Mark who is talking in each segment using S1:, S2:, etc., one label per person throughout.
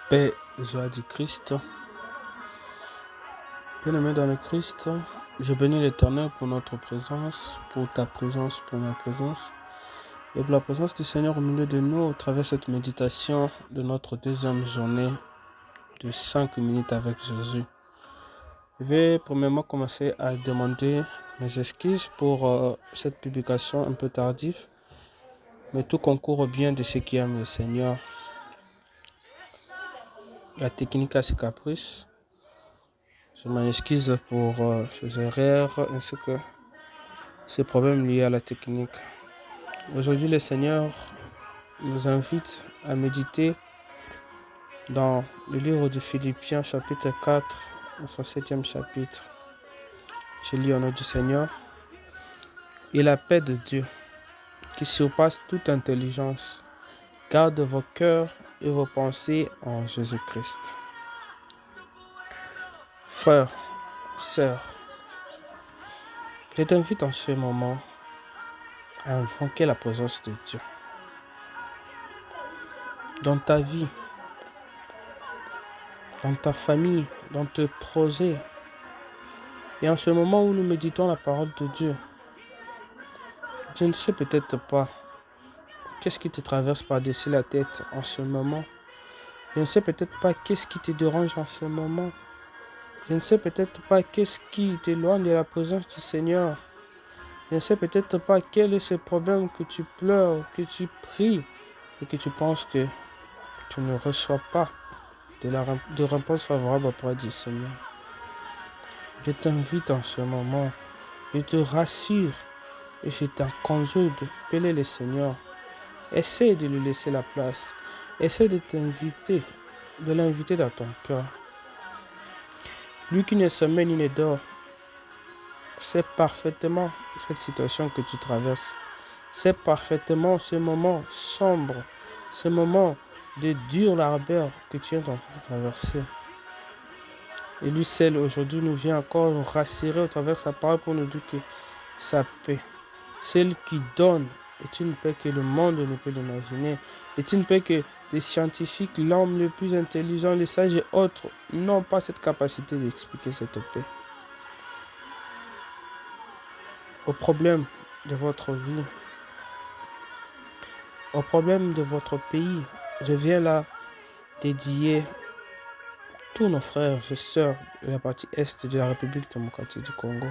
S1: Paix, joie du Christ. Bien-aimé dans le Christ, je bénis l'Éternel pour notre présence, pour ta présence, pour ma présence, et pour la présence du Seigneur au milieu de nous, au travers de cette méditation de notre deuxième journée de 5 minutes avec Jésus. Je vais premièrement commencer à demander mes excuses pour cette publication un peu tardive, mais tout concourt au bien de ceux qui aiment le Seigneur. La technique a ses caprices. Je m'en excuse pour ces erreurs ainsi que ces problèmes liés à la technique. Aujourd'hui, le Seigneur nous invite à méditer dans le livre de Philippiens chapitre 4, dans son 7e chapitre. Je lis au nom du Seigneur. Et la paix de Dieu, qui surpasse toute intelligence, garde vos cœurs et vos pensées en Jésus-Christ. Frères, sœurs, je t'invite en ce moment à invoquer la présence de Dieu dans ta vie, dans ta famille, dans tes projets. Et en ce moment où nous méditons la parole de Dieu, je ne sais peut-être pas qu'est-ce qui te traverse par-dessus la tête en ce moment. Je ne sais peut-être pas qu'est-ce qui te dérange en ce moment. Je ne sais peut-être pas qu'est-ce qui t'éloigne de la présence du Seigneur. Je ne sais peut-être pas quel est ce problème que tu pleures, que tu pries et que tu penses que tu ne reçois pas de réponse favorable auprès du Seigneur. Je t'invite en ce moment, je te rassure et je t'en conjure de appeler le Seigneur. Essaie de lui laisser la place. Essaie de l'inviter dans ton cœur. Lui qui ne sommeille ni ne dort, sait parfaitement cette situation que tu traverses. Sait parfaitement ce moment sombre, ce moment de dur labeur que tu es en train de traverser. Et lui seul aujourd'hui nous vient encore nous rassurer au travers de sa parole pour nous dire que sa paix, celle qui donne, est une paix que le monde ne peut l'imaginer, est une paix que les scientifiques, l'homme le plus intelligent, les sages et autres n'ont pas cette capacité d'expliquer cette paix. Au problème de votre vie, au problème de votre pays, je viens là dédier tous nos frères et sœurs de la partie est de la République démocratique du Congo.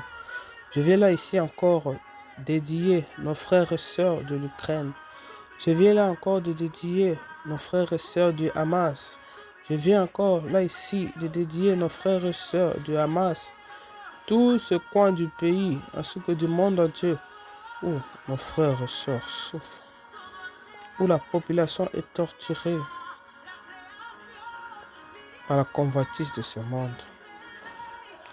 S1: Je viens là ici encore dédier nos frères et sœurs de l'Ukraine. Je viens là encore de dédier nos frères et sœurs du Hamas. Je viens encore là ici de dédier nos frères et sœurs du Hamas. Tout ce coin du pays ainsi que du monde entier où nos frères et sœurs souffrent, où la population est torturée par la convoitise de ce monde.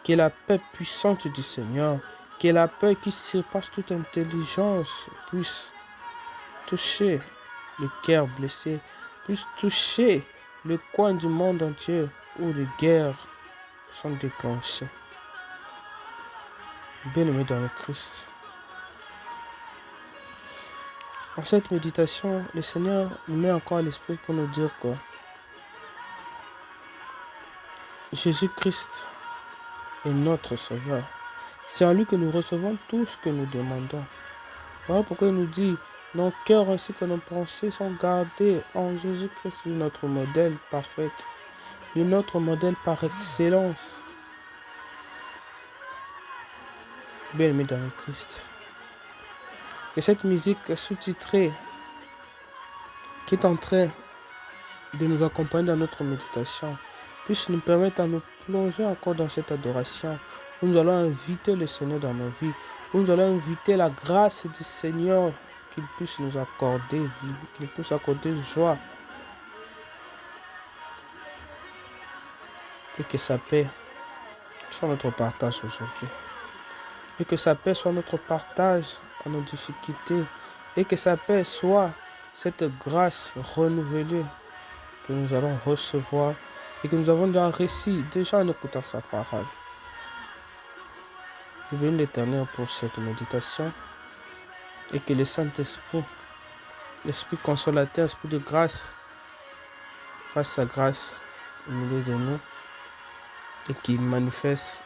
S1: Que la paix puissante du Seigneur, que la paix qui surpasse toute intelligence puisse toucher le cœur blessé, puisse toucher le coin du monde entier où les guerres sont déclenchées. Bien-aimés dans le Christ, en cette méditation, le Seigneur nous met encore à l'esprit pour nous dire que Jésus-Christ est notre Sauveur. C'est en lui que nous recevons tout ce que nous demandons. Voilà pourquoi il nous dit, nos cœurs ainsi que nos pensées sont gardés en Jésus-Christ, notre modèle parfait, notre modèle par excellence. Bien-aimé dans le Christ. Et cette musique sous-titrée qui est en train de nous accompagner dans notre méditation puisse nous permettre à nous plonger encore dans cette adoration où nous allons inviter le Seigneur dans nos vies, où nous allons inviter la grâce du Seigneur qu'il puisse nous accorder vie, qu'il puisse accorder joie et que sa paix soit notre partage aujourd'hui. Et que sa paix soit notre partage à nos difficultés. Et que sa paix soit cette grâce renouvelée que nous allons recevoir et que nous avons déjà reçu déjà en écoutant sa parole. Je bénis l'Éternel pour cette méditation et que le Saint-Esprit, l'Esprit consolateur, l'Esprit de grâce, fasse sa grâce au milieu de nous et qu'il manifeste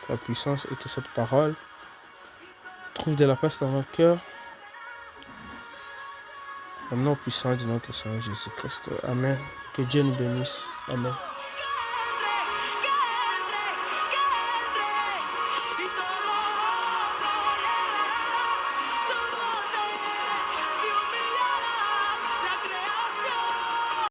S1: ta puissance et que cette parole trouve de la place dans notre cœur. Au nom puissant de notre Seigneur Jésus-Christ. Amen. Que Dieu nous bénisse. Amen.